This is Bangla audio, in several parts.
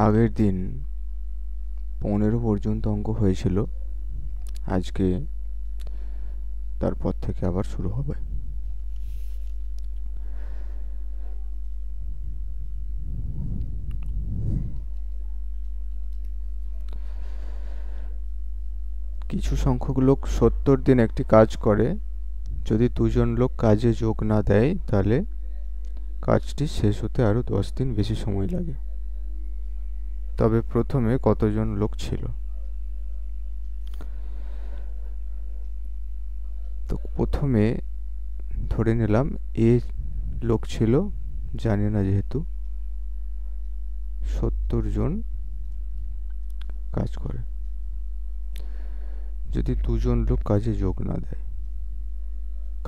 আগের দিন 15 পর্যন্ত অঙ্ক হয়েছিল, আজকে তারপর থেকে আবার শুরু হবে। কিছু সংখ্যক লোক 70 দিন একটি কাজ করে। যদি দুজন লোক কাজে যোগ না দেয় তাহলে কাজটি শেষ হতে আরো 10 দিন বেশি সময় লাগে। তবে প্রথমে কতজন লোক ছিল? তো প্রথমে ধরে নিলাম এ লোক ছিল, জানি না যেহেতু, 70 জন কাজ করে। যদি দুজন লোক কাজে যোগ না দেয়,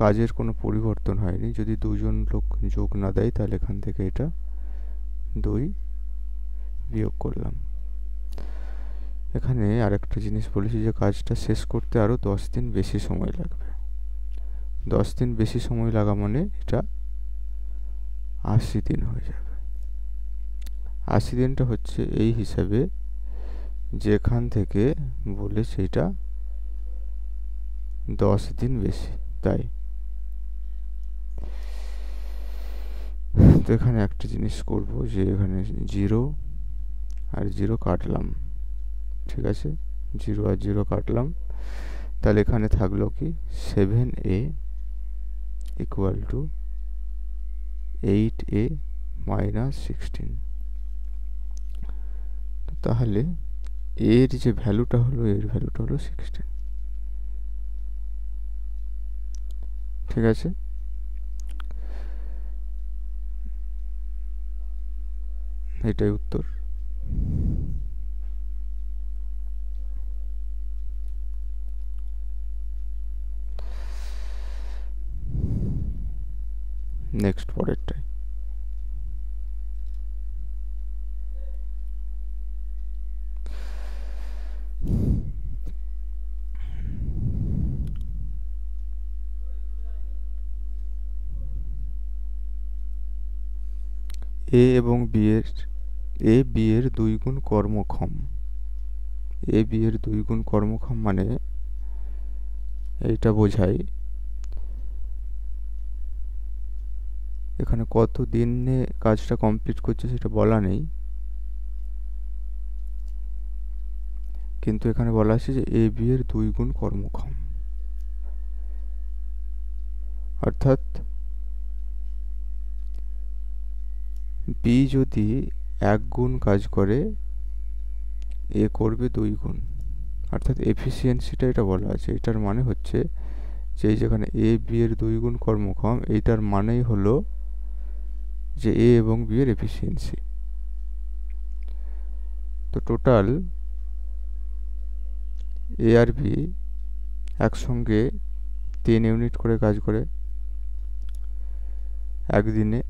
কাজের কোনো পরিবর্তন হয়নি, যদি দুজন লোক যোগ না দেয় তাহলে এখান থেকে এটা 2 বিয়োগ করলাম। এখানে আরেকটা জিনিস বলেছি যে কাজটা শেষ করতে আরো 10 দিন বেশি সময় লাগবে। 10 দিন বেশি সময় লাগা মানে এটা 80 দিন হয়ে যাবে। 80 দিনটা হচ্ছে এই হিসাবে যেখান থেকে বলে সেটা 10 দিন বেশি, তাই। তো এখানে একটা জিনিস করব যে এখানে 0 আর 0 কাটলাম, ঠিক আছে, 0 আর 0 কাটলাম। তাহলে এখানে থাকলো কি 7a equal to 8a minus 16। তাহলে এর যে ভ্যালুটা হলো, এর ভ্যালুটা হলো 16, ঠিক আছে। এটাই উত্তর। নেক্সট পরেরটাই। এ এবং বি এর এ বি এর 2 গুণ কর্মক্ষম। এ বি এর 2 গুণ কর্মক্ষম মানে এইটা বোঝায় এখানে কত দিনে কাজটা কমপ্লিট করছে সেটা বলা নেই, কিন্তু এখানে বলা আছে যে এ বি এর 2 গুণ কর্মক্ষম, অর্থাৎ বি যদি 1 গুণ কাজ করে, এ করবে 2 গুণ, অর্থাৎ এফিসিয়েন্সিটা এটা বলা আছে। এটার মানে হচ্ছে যে যেখানে এ বি এর 2 গুণ কর্মক্ষম, এইটার মানেই হলো যে এ এবং বি এর এফিসিয়েন্সি। তো টোটাল এ আর বি একসঙ্গে 3 ইউনিট করে কাজ করে একদিনে।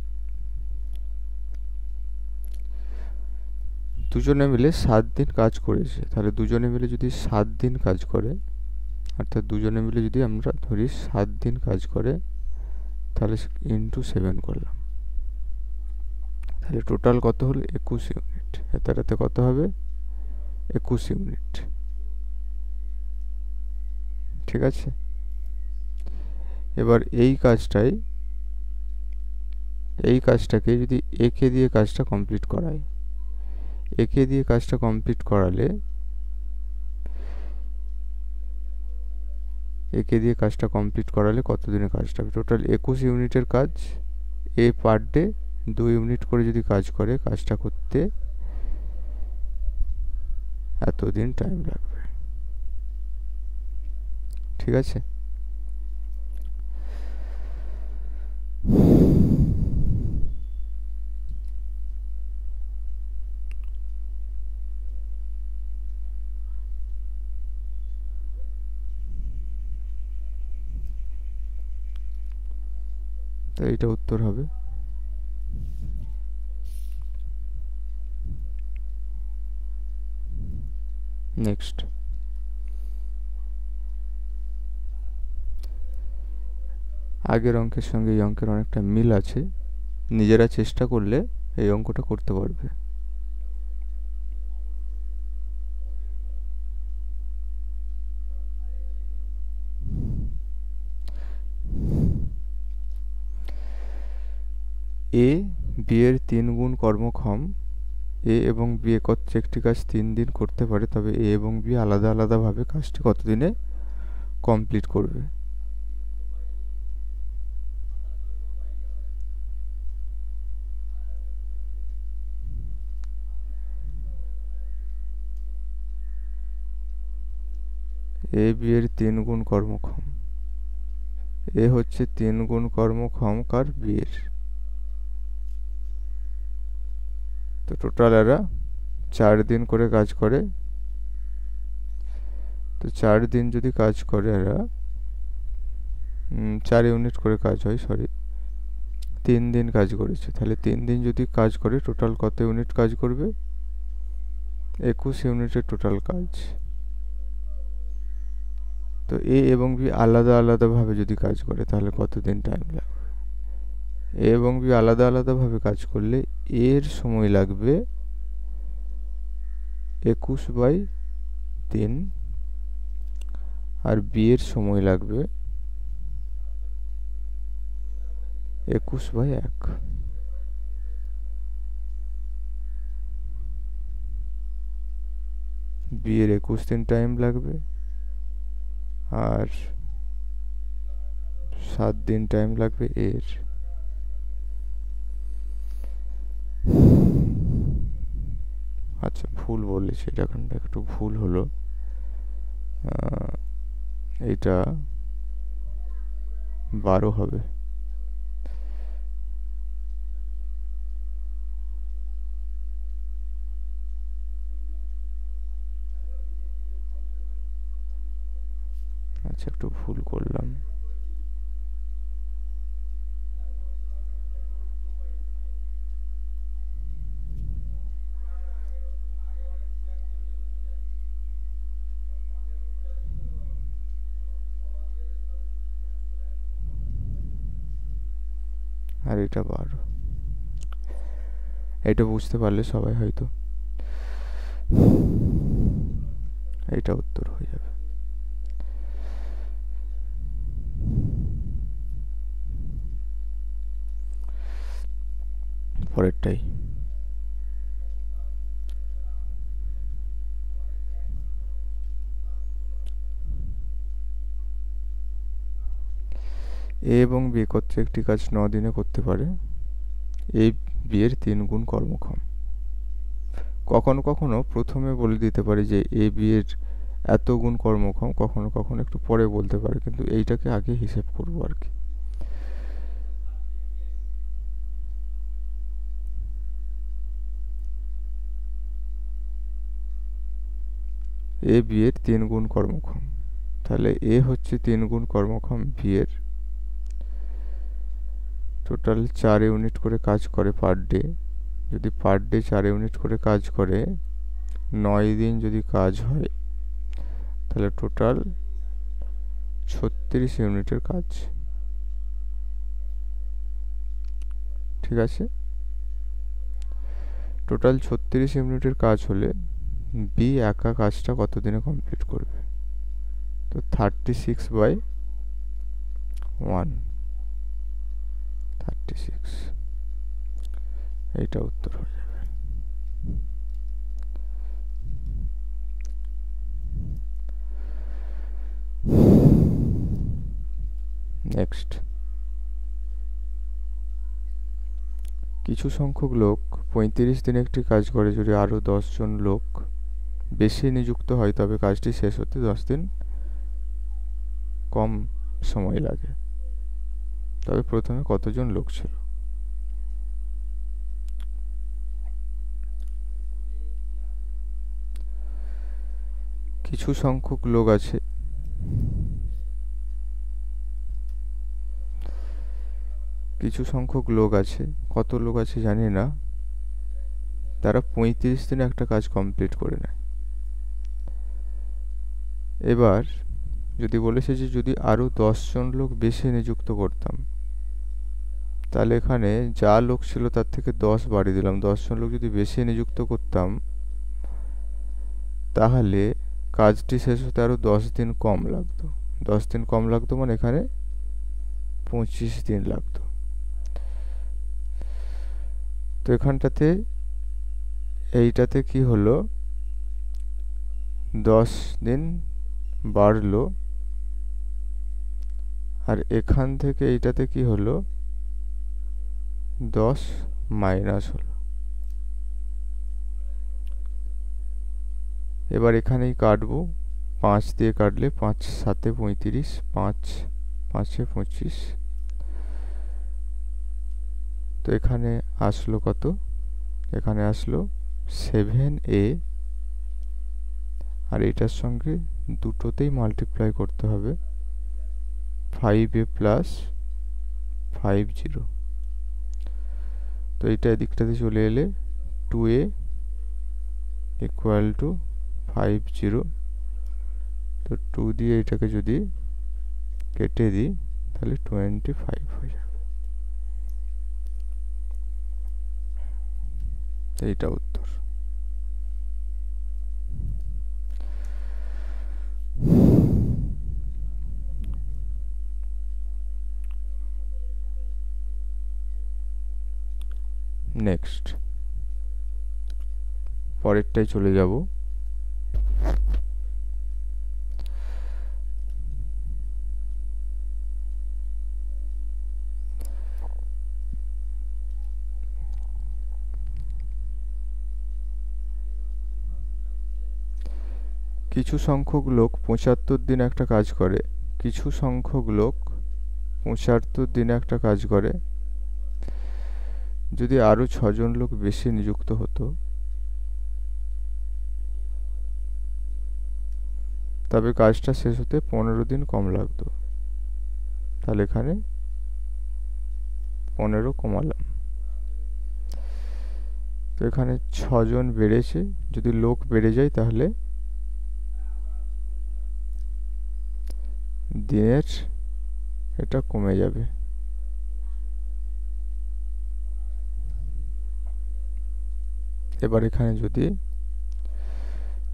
দুজনে মিলে 7 দিন কাজ করেছে। তাহলে দুজনে মিলে যদি 7 দিন কাজ করে, অর্থাৎ দুজনে মিলে যদি আমরা ধরি 7 দিন কাজ করে, তাহলে ইন্টু 7 করলাম, তাহলে টোটাল কত হলো 21 ইউনিট। এটাতে কত হবে 21 ইউনিট, ঠিক আছে। এবার এই কাজটাকে যদি একে দিয়ে কাজটা কমপ্লিট করাই, একে দিয়ে কাজটা কমপ্লিট করালে কত দিনে কাজটা হবে? টোটাল 21 ইউনিটের কাজ। এ পার ডে 2 ইউনিট করে যদি কাজ করে, কাজটা করতে এতদিন টাইম লাগবে, ঠিক আছে। তো এইটা উত্তর হবে। নেক্সট, আগের অঙ্কের সঙ্গে এই অঙ্কের অনেকটা মিল আছে, নিজেরা চেষ্টা করলে এই অঙ্কটা করতে পারবে। এ বি এর 3 গুণ কর্মক্ষম, এ এবং বি একত্রে একটি কাজ 3 দিন করতে পারে, তবে এ এবং বি আলাদা আলাদাভাবে কাজটি কত দিনে কমপ্লিট করবে। এ বি এর 3 গুণ কর্মক্ষম, এ হচ্ছে 3 গুণ কর্মক্ষম কার বি এর, তো টোটাল এরা 4 দিন করে কাজ করে। তো 4 দিন যদি কাজ করে এরা 4 ইউনিট করে কাজ হয়, সরি 3 দিন কাজ করেছে, তাহলে 3 দিন যদি কাজ করে টোটাল কত ইউনিট কাজ করবে? 21 ইউনিটের টোটাল কাজ। তো এ এবং বি আলাদা আলাদাভাবে যদি কাজ করে তাহলে কত দিন টাইম লাগবে? এ এবং বি আলাদা আলাদাভাবে কাজ করলে এর সময় লাগবে 21/3, আর বি এর সময় লাগবে 21/1। বি এর 21 দিন টাইম লাগবে আর 7 দিন টাইম লাগবে এর। আচ্ছা ভুল বলেছি, এটা এখানটা একটু ভুল হলো, এইটা 12 হবে। আচ্ছা একটু ভুল করলাম। আর এটা 12, এটা বুঝতে পারলে সবাই হয়তো এইটা উত্তর হয়ে যাবে। পরেরটাই, এ এবং বি একত্রে একটি কাজ 9 দিনে করতে পারে, এ বি এর 3 গুণ কর্মক্ষম। কখনো কখনো প্রথমে বলে দিতে পারি যে এ বি এর এত গুণ কর্মক্ষম, কখনো কখনো একটু পরে বলতে পারে, কিন্তু এইটাকে আগে হিসেব করবো আর কি। এ বি এর 3 গুণ কর্মক্ষম, তাহলে এ হচ্ছে 3 গুণ কর্মক্ষম বি এর, টোটাল 4 ইউনিট করে কাজ করে পার ডে। যদি পার ডে 4 ইউনিট করে কাজ করে 9 দিন যদি কাজ হয় তাহলে টোটাল 36 ইউনিটের কাজ। ঠিক আছে, টোটাল 36 ইউনিটের কাজ হলে বি একা কাজটা কত দিনে কমপ্লিট করবে? তো 36/1, 36, এইটা উত্তর হয়ে যাবে। নেক্সট, কিছু সংখ্যক লোক 35 দিনে একটি কাজ করে, যদি আরও 10 জন লোক বেশি নিযুক্ত হয় তবে কাজটি শেষ হতে 10 দিন কম সময় লাগে, তবে প্রথমে কতজন লোক ছিল? কিছু সংখ্যক লোক আছে, কিছু সংখ্যক লোক আছে, কত লোক আছে জানি না, তারা 35 দিনে একটা কাজ কমপ্লিট করে নেয়। এবার যদি বলেছে যে যদি আরও 10 জন লোক বেশি নিযুক্ত করতাম, তাহলে এখানে যা লোক ছিল তার থেকে 10 বাড়িয়ে দিলাম, 10 জন লোক যদি বেশি নিযুক্ত করতাম তাহলে কাজটি শেষ হতে আরও 10 দিন কম লাগতো। 10 দিন কম লাগতো মানে এখানে 25 দিন লাগতো। তো এখানটাতে এইটাতে কি হলো, 10 দিন বাড়লো, আর এখান থেকে এইটাতে কি হলো, 10 মাইনাস হলো। এবার এখানেই কাটবো, 5 দিয়ে কাটলে 5 7 35, 5 5 25। তো এখানে আসলো কত, এখানে আসলো 7a, আর এটার সঙ্গে দুটোতেই মাল্টিপ্লাই করতে হবে, 5a প্লাস 50। তো এইটা এদিকটাতে চলে এলে 2a ইকুয়াল টু 50। তো 2 দিয়ে এটাকে যদি কেটে দিই তাহলে 25 হয়ে যাবে। তো এইটা উত্তর। নেক্সট, পরেরটাই চলে যাব। কিছু সংখ্যক লোক 75 দিন একটা কাজ করে, কিছু সংখ্যক লোক 75 দিনে একটা কাজ করে। যদি আরো 6 জন লোক বেশি নিযুক্ত হতো, তবে কাজটা শেষ হতে 15 দিন কম লাগতো। তাহলে এখানে 15 কমালাম। তো এখানে 6 জন বেড়েছে, যদি লোক বেড়ে যায় তাহলে দিনের এটা কমে যাবে। এবার এখানে যদি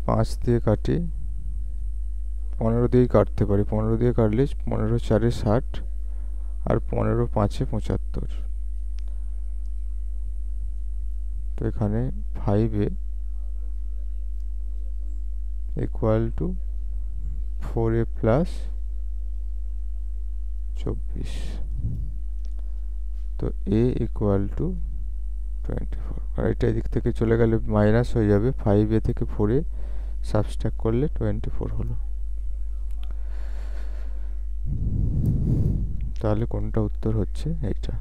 5 দিয়ে কাটি, 15 দিয়েই কাটতে পারি, 15 দিয়ে কাটলে 15 4 60, আর 15 5 75। তো এখানে 5a equal to 4a plus 24। তো a ইকুয়াল টু 24, আর এটা এদিক থেকে চলে গেলে মাইনাস হয়ে যাবে, 5a থেকে 4a সাবস্ট্রাক্ট করলে 24 হলো। তাহলে কোনটা উত্তর হচ্ছে, এইটা।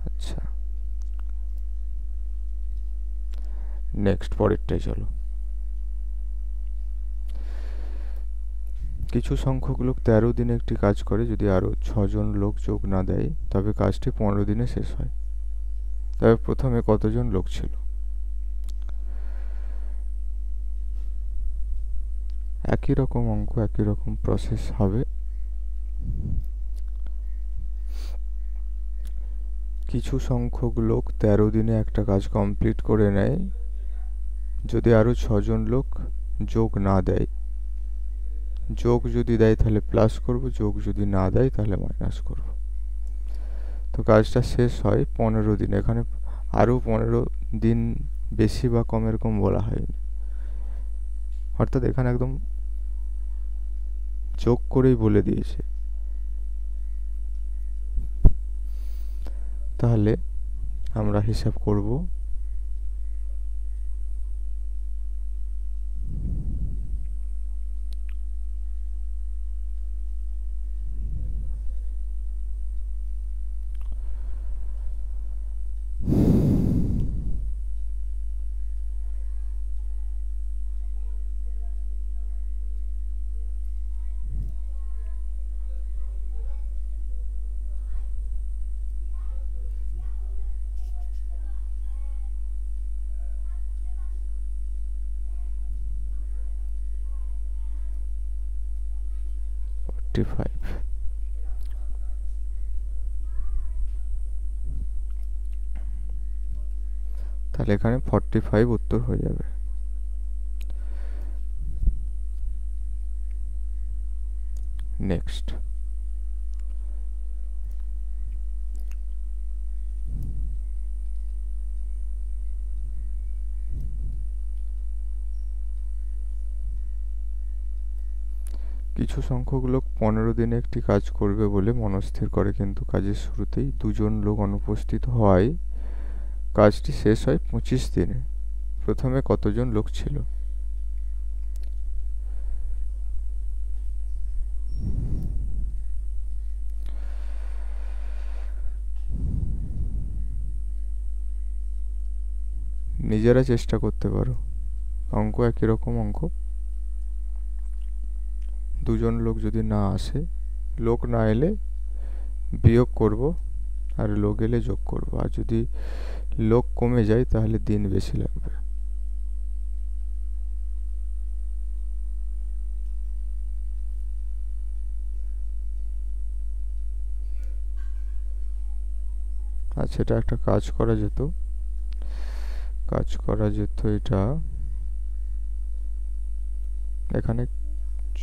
আচ্ছা, নেক্সট পরেরটাই চলো। কিছু সংখ্যক লোক 13 দিনে একটি কাজ করে, যদি আরো 6 জন লোক যোগ না দেয় তবে কাজটি 15 দিনে শেষ হয়। তবে প্রথমে কতজন লোক ছিল? একই রকম অঙ্ক, একই রকম প্রসেস হবে। কিছু সংখ্যক লোক 13 দিনে একটা কাজ কমপ্লিট করে নেয়, যদি আরো 6 জন লোক যোগ না দেয়। যোগ যদি দেয় তাহলে প্লাস করব, যোগ যদি না দেয় তাহলে মাইনাস করব। তো কাজটা শেষ হয় 15 দিন। এখানে আরো 15 দিন বেশি বা কম এরকম বলা হয়নি, অর্থাৎ এখানে একদম যোগ করেই বলে দিয়েছে। তাহলে আমরা হিসাব করব। তাহলে এখানে 45 উত্তর হয়ে যাবে। নেক্সট। কিছু সংখ্যক লোক 15 দিনে একটি কাজ করবে বলে মনস্থির করে, কিন্তু কাজের শুরুতেই দুজন লোক অনুপস্থিত হওয়ায় কাজটি শেষ হয় 25 দিনে। প্রথমে কতজন লোক ছিল? নিজেরা চেষ্টা করতে পারো, অঙ্ক একই রকম অঙ্ক। দুজন লোক যদি না আসে, লোক না এলে বিয়োগ করব, আর লোক এলে যোগ করব, আর যদি লোক কমে যায় তাহলে দিন বেশি লাগবে। আচ্ছা, এটা একটা কাজ করা যেত, এটা এখানে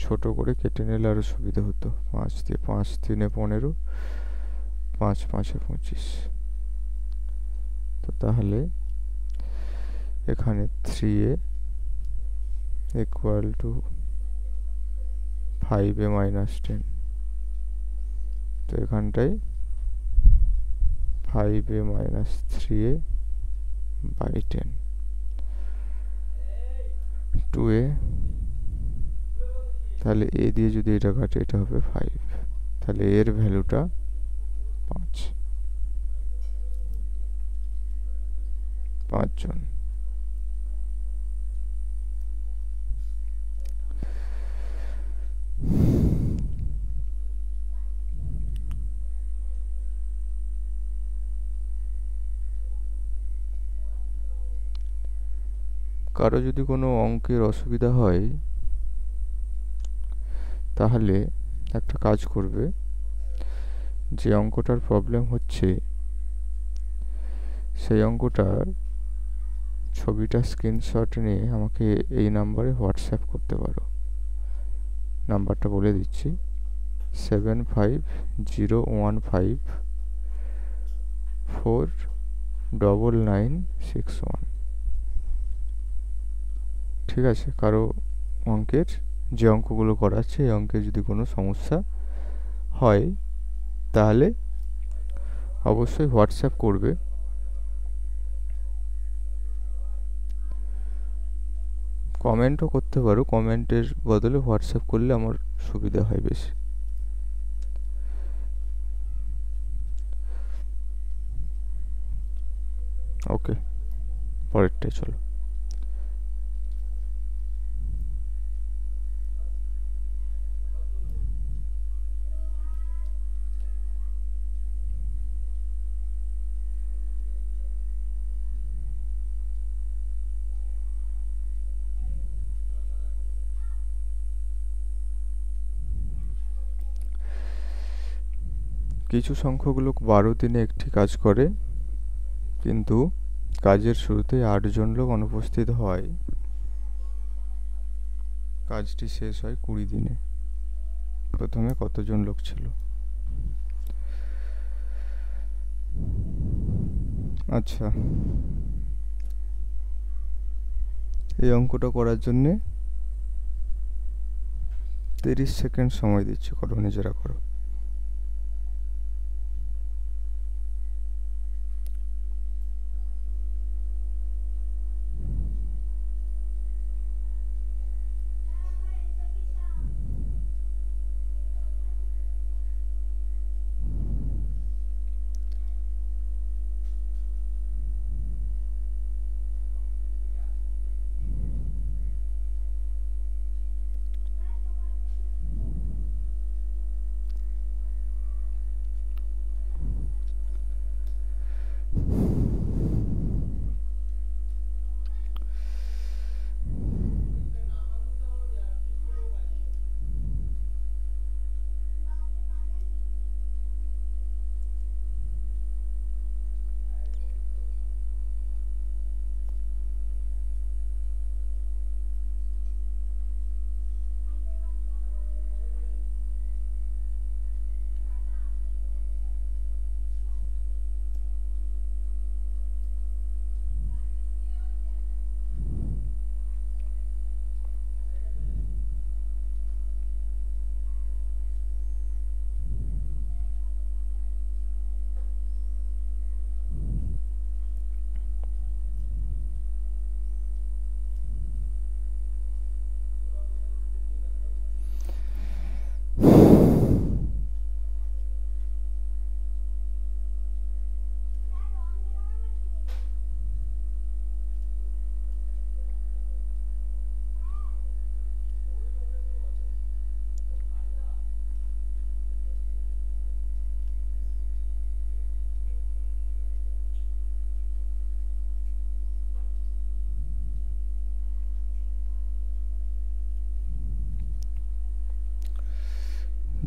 ছোট করে কেটে নিলে আরো সুবিধা হতো। 5 দিয়ে 5 3 15, 5 5 25। তো তাহলে এখানে 3a equal to 5a minus 10। তো এখানটায় 5a minus 3a by 10, 2a, তাহলে a দিয়ে যদি এটা কাটে এটা হবে 5, তাহলে এর ভ্যালুটা 5, 5 জন। কারো যদি কোনো অঙ্কের অসুবিধা হয় তাহলে একটা কাজ করবে, যে অঙ্কটার প্রবলেম হচ্ছে সেই অঙ্কটার ছবিটা স্ক্রিনশট নিয়ে আমাকে এই নাম্বারে হোয়াটসঅ্যাপ করতে পারো। নাম্বারটা বলে দিচ্ছি, 7501549961। ঠিক আছে? কারো অঙ্কের যে অঙ্কগুলো করাচ্ছে এই অঙ্কে যদি কোনো সমস্যা হয় তাহলে অবশ্যই হোয়াটসঅ্যাপ করবে। কমেন্টও করতে পারো, কমেন্টের বদলে হোয়াটসঅ্যাপ করলে আমার সুবিধা হয় বেশি। ওকে, পরেরটাই চলো। কিছু সংখ্যক লোক 12 দিনে একটি কাজ করে, কিন্তু কাজের শুরুতেই 8 জন লোক অনুপস্থিত হয়, কাজটি শেষ হয় 20 দিনে। প্রথমে কতজন লোক ছিল? আচ্ছা, এই অঙ্কটা করার জন্যে 30 সেকেন্ড সময় দিচ্ছি, করো, নিজেরা করো।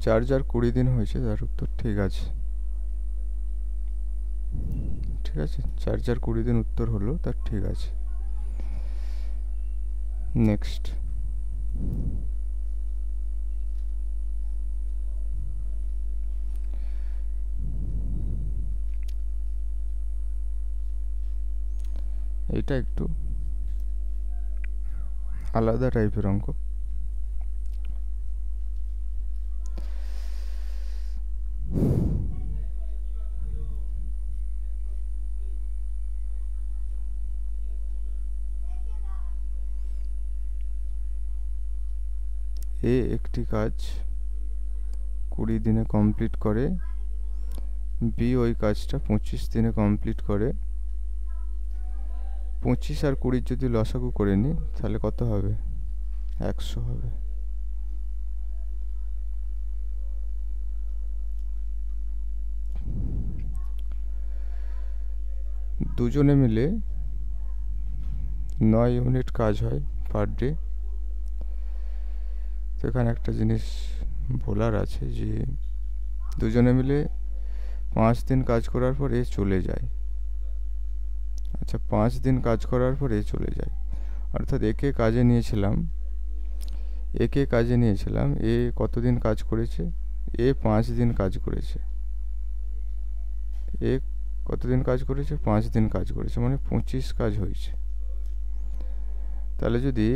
যার 20 দিন হয়েছে তার উত্তর ঠিক আছে। ঠিক আছে, যার 20 দিন উত্তর হলো তার ঠিক আছে। নেক্সট, এটা একটু আলাদা টাইপের অঙ্ক। এ একটি কাজ 20 দিনে কমপ্লিট করে, বি ওই কাজটা 25 দিনে কমপ্লিট করে। 25 আর 20 যদি লসাগু করে নিই তাহলে কত হবে? 100 হবে। দুজনে মিলে 9 ইউনিট কাজ হয় পার ডে। তো এখানে একটা জিনিস বলার আছে যে দুজনে মিলে 5 দিন কাজ করার পর এ চলে যায়। আচ্ছা, 5 দিন কাজ করার পর এ চলে যায়, অর্থাৎ একে কাজে নিয়েছিলাম, এ কতদিন কাজ করেছে? এ 5 দিন কাজ করেছে। এ কতদিন কাজ করেছে? 5 দিন কাজ করেছে, মানে 25 কাজ হয়েছে। তাহলে যদি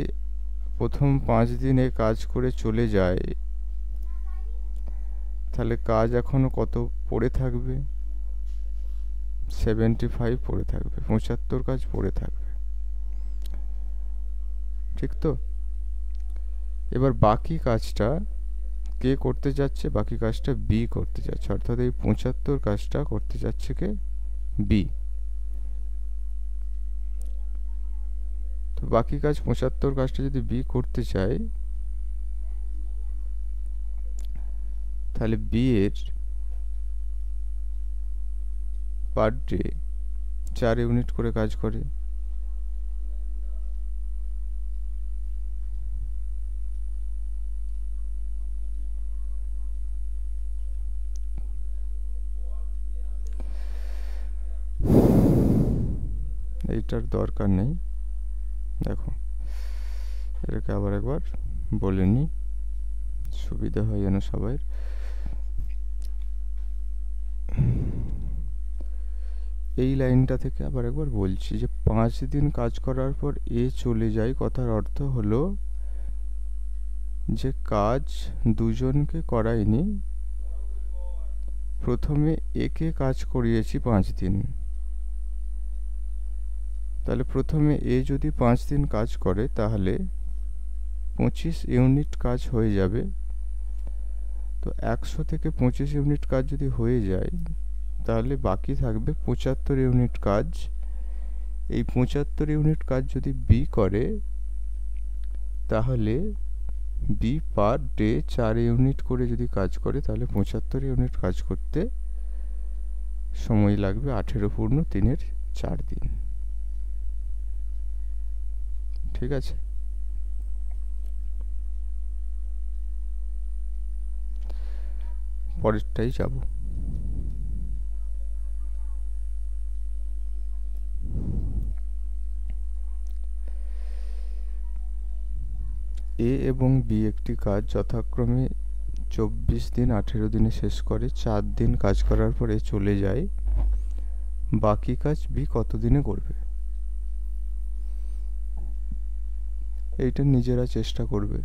প্রথম 5 দিন এ কাজ করে চলে যায়, তাহলে কাজ এখনো কত পড়ে থাকবে? 75 পড়ে থাকবে, 75 কাজ পড়ে থাকবে। ঠিক তো? এবার বাকি কাজটা কে করতে যাচ্ছে? বাকি কাজটা বি করতে যাচ্ছে, অর্থাৎ এই 75 কাজটা করতে যাচ্ছে কে? বি। তো বাকি কাজ 75 কাজটা যদি বি করতে চায়, তাহলে বি এর পার ডে 4 ইউনিট করে কাজ করে। এইটার দরকার নেই, দেখো এটাকে আবার একবার বলে নিই, সুবিধা হয় যেন সবাই। এই লাইনটা থেকে আবার একবার বলছি যে 5 দিন কাজ করার পর এ চলে যায়, কথার অর্থ হলো যে কাজ দুজনকে করাইনি, প্রথমে একে কাজ করিয়েছি 5 দিন। তাহলে প্রথমে এ যদি 5 দিন কাজ করে তাহলে 25 ইউনিট কাজ হয়ে যাবে। তো 100 থেকে 25 ইউনিট কাজ যদি হয়ে যায়, তাহলে বাকি থাকবে 75 ইউনিট কাজ। এই 75 ইউনিট কাজ যদি বি করে, তাহলে বি পার ডে 4 ইউনিট করে যদি কাজ করে, তাহলে 75 ইউনিট কাজ করতে সময় লাগবে 18 পূর্ণ 3-এর 4 দিন। ঠিক আছে? পরেরটাই যাব। এ এবং বি একটি কাজ যথাক্রমে 24 দিন 18 দিনে শেষ করে, 4 দিন কাজ করার পরে চলে যায়, বাকি কাজ বি কত দিনে করবে? এইটা নিজেরা চেষ্টা করবে।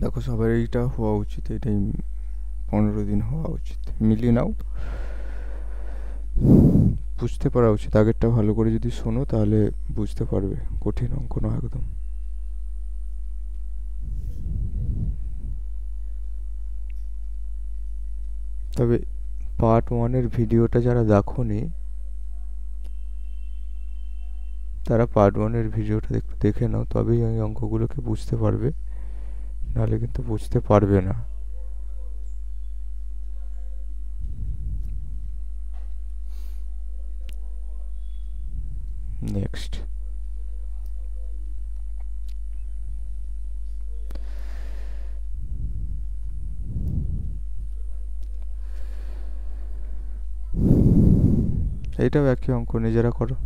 দেখো সবার এইটা হওয়া উচিত, এটাই 15 দিন হওয়া উচিত। মিলিয়ে নাও, বুঝতে পারা উচিত। আগেরটা ভালো করে যদি শোনো তাহলে বুঝতে পারবে, কঠিন অঙ্ক না একদম। তবে পার্ট 1-এর ভিডিওটা যারা দেখোনি তারা পার্ট 1-এর ভিডিওটা একটু দেখে নাও, তবেই ওই অঙ্কগুলোকে বুঝতে পারবে, নাহলে কিন্তু বুঝতে পারবে না। নেক্সট, এইটাও একই অঙ্ক, নিজেরা করো।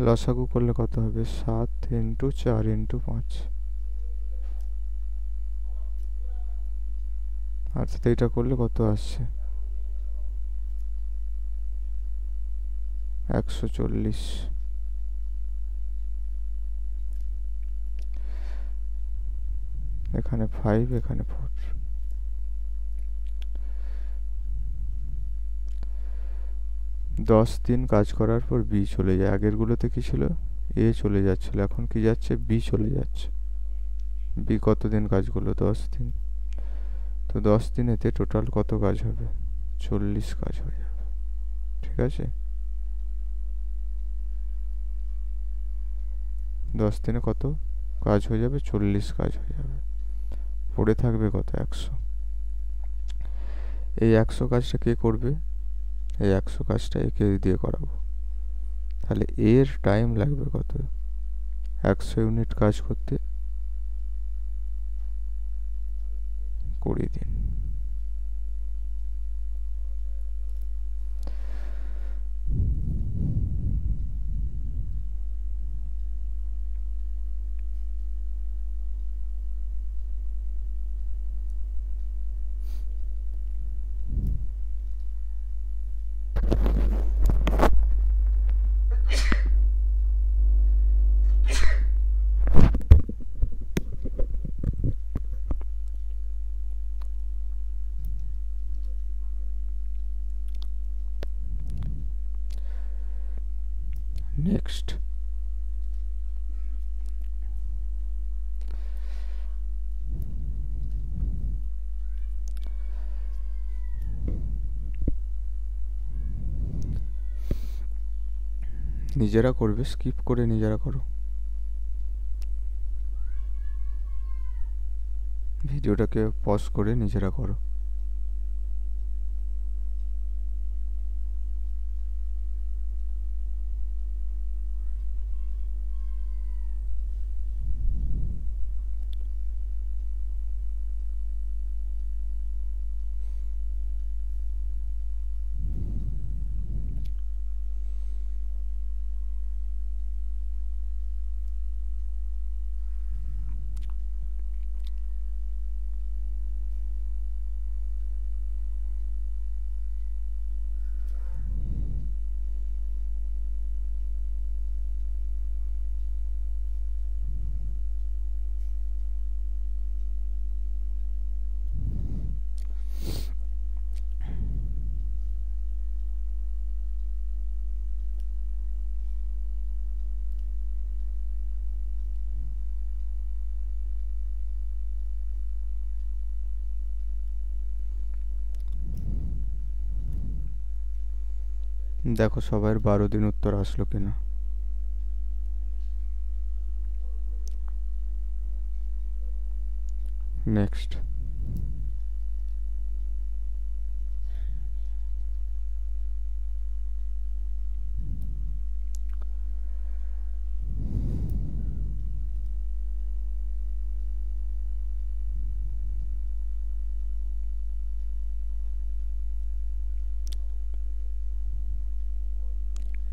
লসাগু করলে কত হবে? 7 ইন্টু 4 ইন্টু 5। আচ্ছা, তো এটা করলে কত আসছে? 140। এখানে 5, এখানে 4। 10 দিন কাজ করার পর বি চলে যায়। আগেরগুলোতে কি ছিল? এ চলে যাচ্ছিল, এখন কি যাচ্ছে? বি চলে যাচ্ছে। বি কতদিন কাজ করলো? 10 দিন। তো 10 দিনেতে টোটাল কত কাজ হবে? 40 কাজ হয়ে যাবে। ঠিক আছে, 10 দিনে কত কাজ হয়ে যাবে? 40 কাজ হয়ে যাবে। পড়ে থাকবে কত? 100। এই 100 কাজটা কে করবে? এই 100 কাজটা একে দিয়ে করাবো। তাহলে এর টাইম লাগবে কত? 100 ইউনিট কাজ করতে 20 দিন। নেক্সট, নিজেরা করবে, স্কিপ করে নিজেরা করো। ভিডিওটাকে পজ করে নিজেরা করো। দেখো সবার 12 দিন উত্তর আসলো কিনা। নেক্সট।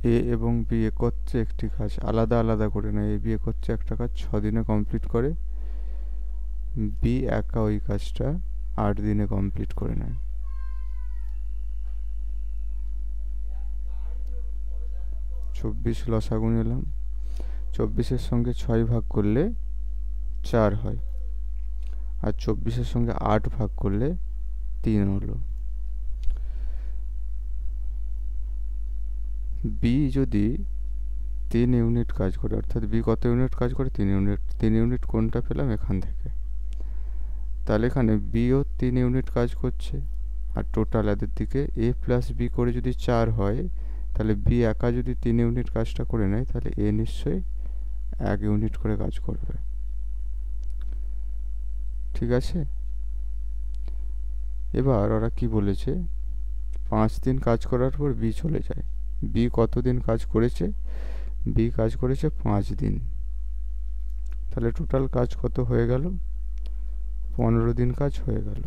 এ এবং বি একত্রে একটি কাজ আলাদা আলাদা করে নেয়। এ বি একত্রে একটা কাজ 6 দিনে কমপ্লিট করে, বি একা ওই কাজটা 8 দিনে কমপ্লিট করে নেয়। চব্বিশ লসাগু নিলাম, 24-এর সঙ্গে 6 ভাগ করলে 4 হয়, আর 24-এর সঙ্গে 8 ভাগ করলে 3 হলো। বি যদি 3 ইউনিট কাজ করে, অর্থাৎ বি কত ইউনিট কাজ করে? 3 ইউনিট। 3 ইউনিট কোনটা পেলাম? এখান থেকে। তাহলে এখানে বিও 3 ইউনিট কাজ করছে, আর টোটাল এদের দিকে এ প্লাস বি করে যদি 4 হয়, তাহলে বি একা যদি 3 ইউনিট কাজটা করে নেয়, তাহলে এ নিশ্চয়ই 1 ইউনিট করে কাজ করবে। ঠিক আছে, এবার ওরা কি বলেছে? 5 দিন কাজ করার পর বি চলে যায়। বি কতদিন কাজ করেছে? বি কাজ করেছে 5 দিন। তাহলে টোটাল কাজ কত হয়ে গেল? 15 দিন কাজ হয়ে গেল।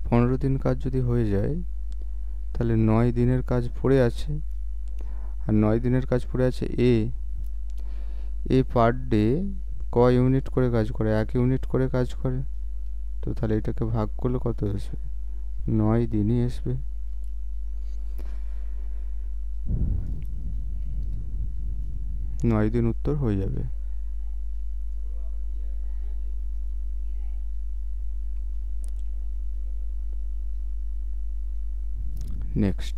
15 দিন কাজ যদি হয়ে যায়, তাহলে 9 দিনের কাজ পড়ে আছে, আর 9 দিনের কাজ পড়ে আছে এ। এ পার ডে ক ইউনিট করে কাজ করে? 1 ইউনিট করে কাজ করে। তো তাহলে এটাকে ভাগ করলে কত আসবে? 9 দিনই আসবে। নয় দিন উত্তর হয়ে যাবে। নেক্সট।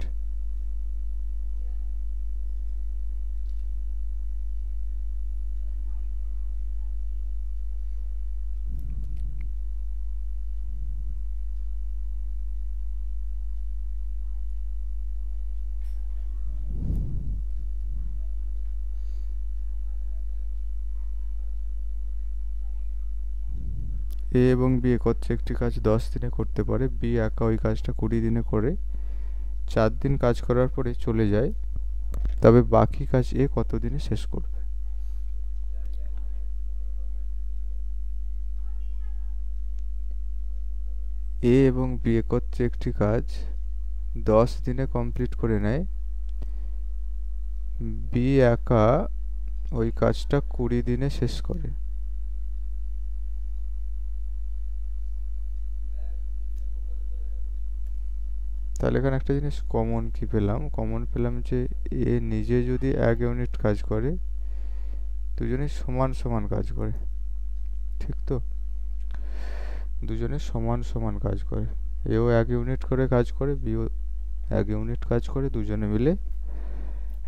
এ এবং বি একত্রে একটি কাজ 10 দিনে করতে পারে, বি একা ওই কাজটা 20 দিনে করে 4 দিন কাজ করার পরে চলে যায়, তবে বাকি কাজ এ কত দিনে শেষ করবে? এ এবং বি একত্রে একটি কাজ 10 দিনে কমপ্লিট করে নেয়, বি একা ওই কাজটা 20 দিনে শেষ করে। তাহলে এখানে একটা জিনিস কমন কি পেলাম? কমন পেলাম যে এ নিজে যদি 1 ইউনিট কাজ করে, দুজনে সমান সমান কাজ করে। ঠিক তো? দুজনে সমান সমান কাজ করে। এও 1 ইউনিট করে কাজ করে, বিও 1 ইউনিট কাজ করে, দুজনে মিলে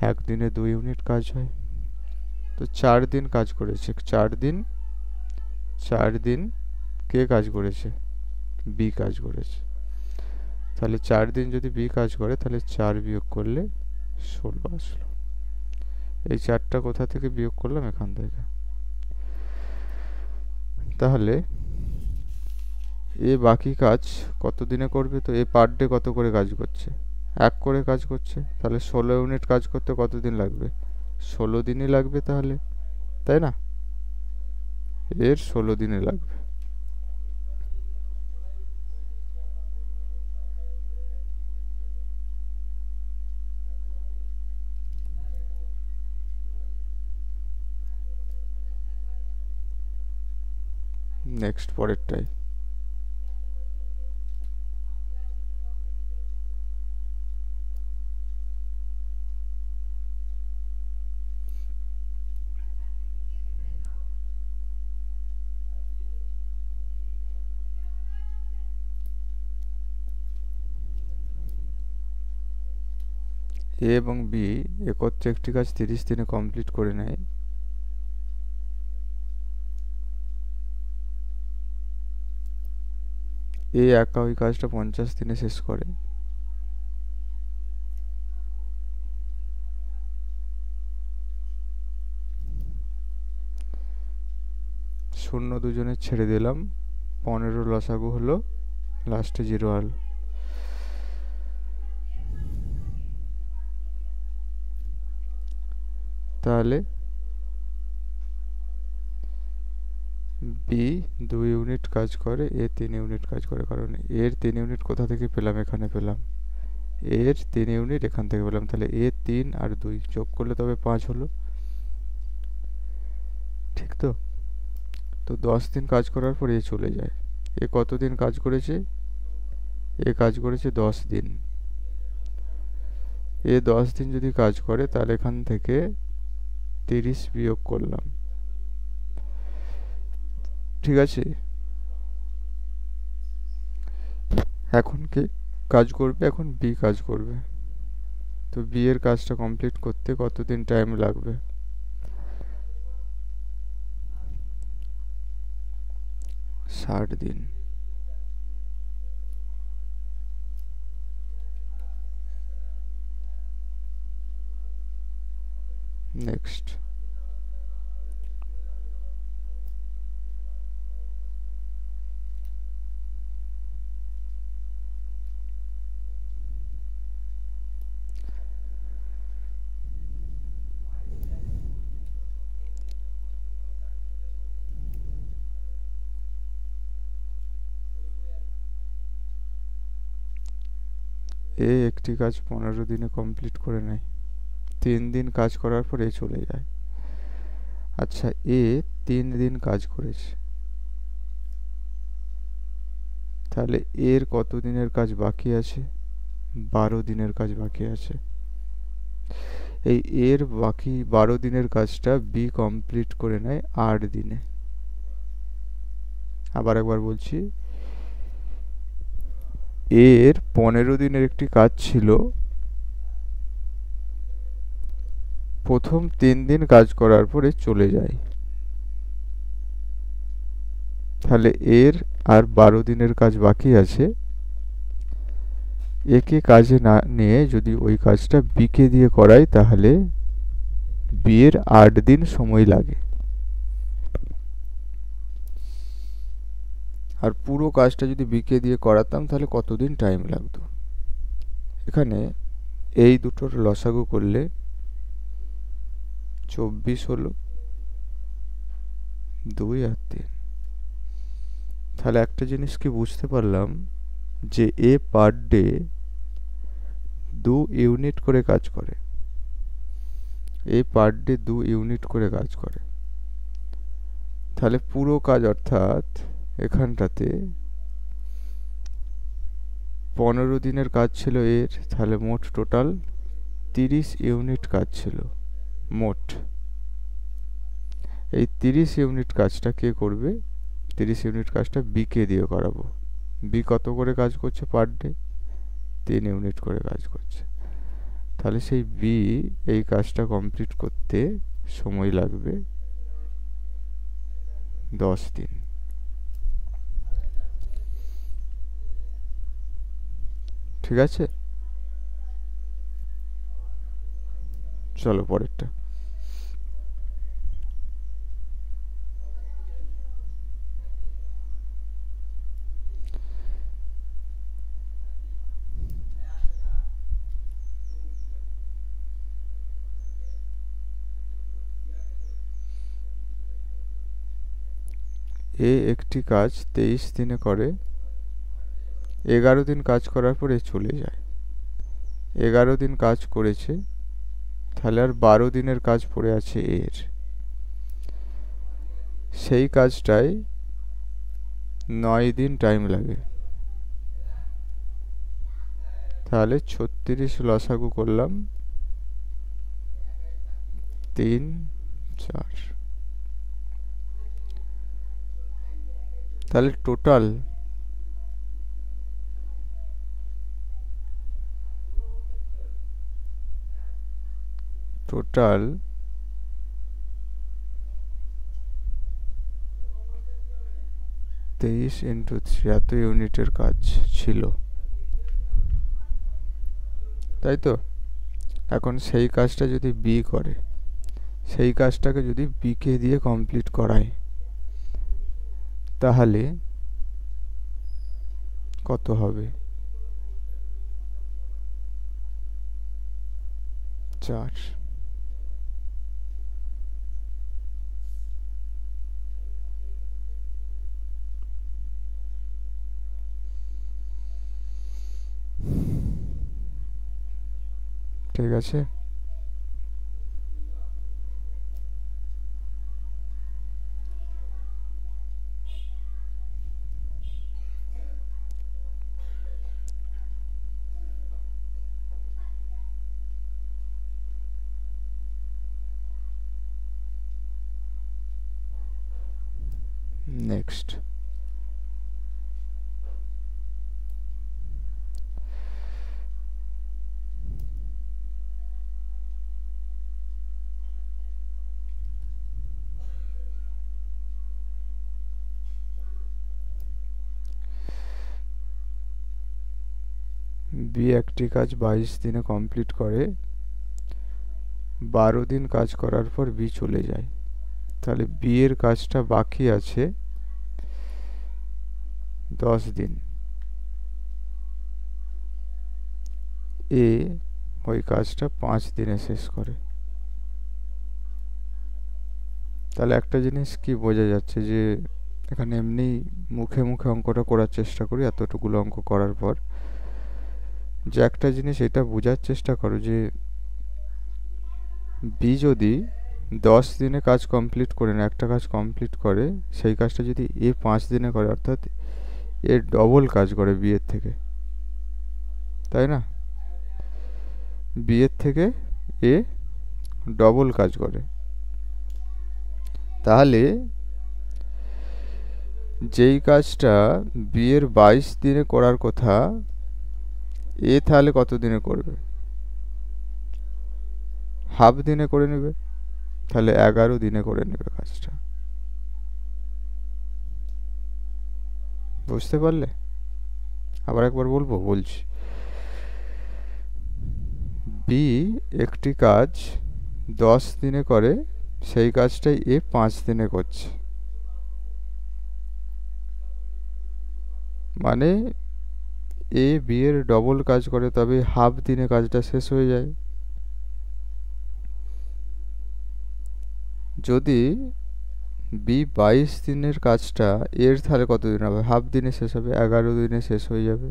একদিনে 2 ইউনিট কাজ হয়। তো 4 দিন কাজ করেছে। 4 দিন কে কাজ করেছে? বি কাজ করেছে। তাহলে 4 দিন যদি বি কাজ করে, তাহলে 4 বিয়োগ করলে 16 আসলো। এই 4টা কোথা থেকে বিয়োগ করলাম? এখান থেকে। তাহলে এ বাকি কাজ কত দিনে করবে? তো এ পার ডে কত করে কাজ করছে? 1 করে কাজ করছে। তাহলে 16 ইউনিট কাজ করতে কত দিন লাগবে? 16 দিনই লাগবে তাহলে, তাই না? এর 16 দিনে লাগবে। নেক্সট, পরেরটাই। এ এবং বি একত্রে একটি কাজ 30 দিনে কমপ্লিট করে নেয়, এ একা ওই কাজটা 50 দিনে শেষ করে। শূন্য দুজনে ছেড়ে দিলাম, 15 লসাগু হলো, লাস্টে 0 হল। তাহলে বি 2 ইউনিট কাজ করে, এ 3 ইউনিট কাজ করে, কারণ এর 3 ইউনিট কোথা থেকে পেলাম, এখানে পেলাম। এর 3 ইউনিট এখান থেকে পেলাম, তাহলে এ 3 আর 2 যোগ করলে তবে 5 হলো, ঠিক তো? তো 10 দিন কাজ করার পর এ চলে যায়। এ কতদিন কাজ করেছে? এ কাজ করেছে 10 দিন। এ 10 দিন যদি কাজ করে তাহলে এখান থেকে 30 বিয়োগ করলাম, ঠিক আছে? এখন কে কাজ করবে? এখন বি কাজ করবে। তো বি এর কাজটা কমপ্লিট করতে কতদিন টাইম লাগবে? 60 দিন। নেক্সট। এ একটি কাজ 15 দিনে কমপ্লিট করে নেয়, 3 দিন কাজ করার পর এ চলে যায়। আচ্ছা, এ 3 দিন কাজ করেছে, তাহলে এর কত দিনের কাজ বাকি আছে? 12 দিনের কাজ বাকি আছে। এই এর বাকি 12 দিনের কাজটা বি কমপ্লিট করে নেয় 8 দিনে। আবার একবার বলছি, এর 15 দিনের একটি কাজ ছিল, প্রথম 3 দিন কাজ করার পরে চলে যায়, তাহলে এর আর 12 দিনের কাজ বাকি আছে। একে কাজে না নিয়ে যদি ওই কাজটা বিকে দিয়ে করাই তাহলে বি এর 8 দিন সময় লাগে, আর পুরো কাজটা যদি বিকে দিয়ে করাতাম তাহলে কতদিন টাইম লাগতো? এখানে এই দুটোর লসাগু করলে 24 হলো, 2 আর 3। তাহলে একটা জিনিস কি বুঝতে পারলাম, যে এ পার ডে 2 ইউনিট করে কাজ করে। এ পার ডে 2 ইউনিট করে কাজ করে, তাহলে পুরো কাজ অর্থাৎ এখানটাতে 15 দিনের কাজ ছিল এর, তাহলে মোট টোটাল 30 ইউনিট কাজ ছিল মোট। এই 30 ইউনিট কাজটা কে করবে? 30 ইউনিট কাজটা বিকে দিয়ে করাবো। বি কত করে কাজ করছে পার ডে? 3 ইউনিট করে কাজ করছে, তাহলে সেই বি এই কাজটা কমপ্লিট করতে সময় লাগবে 10 দিন। ঠিক আছে, চলো পরেরটা। এ একটি কাজ 23 দিনে করে, 11 দিন কাজ করার পরে চলে যায়। 11 দিন কাজ করেছে, তাহলে আর 12 দিনের কাজ পড়ে আছে এর। সেই কাজটাই 9 দিন টাইম লাগে, তাহলে 36 লসাগু করলাম, 3, 4, তাহলে টোটাল টোটাল 23 ইন্টু 3 এত ইউনিটের কাজ ছিল, তাই তো? এখন সেই কাজটা যদি বি করে, সেই কাজটাকে যদি বিকে দিয়ে কমপ্লিট করায় তাহলে কত হবে? 4। ঠিক আছে, নেক্সট। বি একটি কাজ 22 দিনে কমপ্লিট করে, 12 দিন কাজ করার পর বি চলে যায়। তাহলে বি এর কাজটা বাকি আছে 10 দিন। এ ওই কাজটা 5 দিনে শেষ করে। তাহলে একটা জিনিস কি বোঝা যাচ্ছে যে এখানে এমনি মুখে মুখে অঙ্কটা করার চেষ্টা করি এতটুকুলো অঙ্ক করার পর, যে একটা জিনিস এটা বোঝার চেষ্টা করো যে বি যদি 10 দিনে কাজ কমপ্লিট করে না, একটা কাজ কমপ্লিট করে, সেই কাজটা যদি এ 5 দিনে করে, অর্থাৎ এ ডবল কাজ করে বি এর থেকে, তাই না? বি এর থেকে এ ডবল কাজ করে। তাহলে যেই কাজটা বি এর 22 দিনে করার কথা, এ তাহলে কত দিনে করবে? হাফ দিনে করে নেবে, তাহলে 11 দিনে করে নেবে কাজটা। বুঝতে পারলে? আবার একবার বলছি। বি একটি কাজ 10 দিনে করে, সেই কাজটাই এ 5 দিনে করছে। মানে এ বি এর ডবল কাজ করে, তবে হাফ দিনে কাজটা শেষ হয়ে যায়। যদি বি 22 দিনের কাজটা এর তাহলে কত দিন হবে? হাফ দিনে শেষ হবে, 11 দিনে শেষ হয়ে যাবে।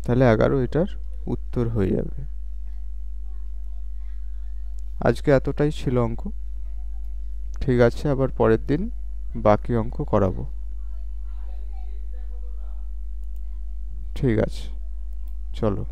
তাহলে 11 এটার উত্তর হয়ে যাবে। আজকে এতটাই ছিল অঙ্ক। ঠিক আছে, আবার পরের দিন বাকি অঙ্ক করাবো। ঠিক আছে, চলো।